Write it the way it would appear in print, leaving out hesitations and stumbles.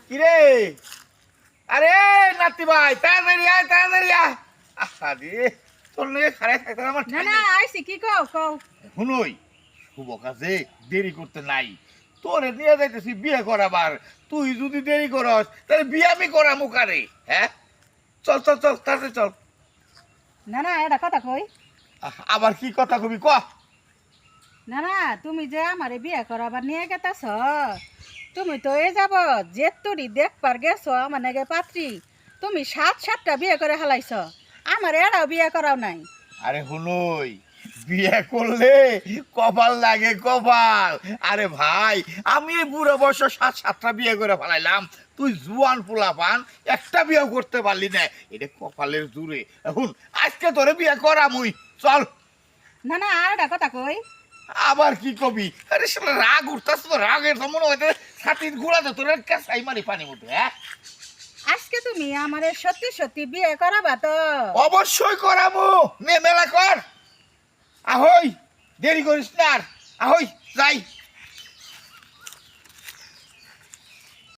কিরে আরে নাতি ভাই তাড়াতাড়ি আয় তাড়াতাড়ি আয় আরে তোর নিয়ে খারাপ থাকতে আমার না না আইছি কি কও কও শুনই শুভ কাজে দেরি করতে নাই তোরে নিয়ে যাইতেছি বিয়ে করাবার তুই যদি দেরি করস তাহলে বিয়ে আমি করামু কারে হ্যাঁ চল চল চল তাড়াতাড়ি চল না না এটা কথা কই আবার কি কথা কবি ক না না তুমি যে আমারে বিয়ে করাবার নিয়ে গেতাছ তুমি তো এ যাব যে তুরি দেখবার গেছো মানে গে পাত্রী তুমি 7-7টা বিয়ে করে হালাইছ আমার এটাও বিয়ে করাও নাই আরে হুনই বিয়ে করলে কপাল লাগে কপাল আরে ভাই আমি এই বুড়ো বয়স 7-7টা বিয়ে করে ফেলাইলাম তুই জুয়ান পোলাপান একটা বিয়ে করতে পারলি না এটা কপালের জুড়ে এখন আজকে তোরে বিয়ে করামুই চল না না আর একটা কথা কই আবার কি কবি আরে শালা রাগ উঠতাছ তো রাগের তো মনে হইতে ছাতির ঘোড়াতে তোর কাছাই মারি পানি মধ্যে হ্যাঁ আজকে তুমি আমারে সত্যি সত্যি বিয়ে করাবা তো অবশ্যই করাবো নে মেলা কর আহই দেরি করিস না আর আহই যাই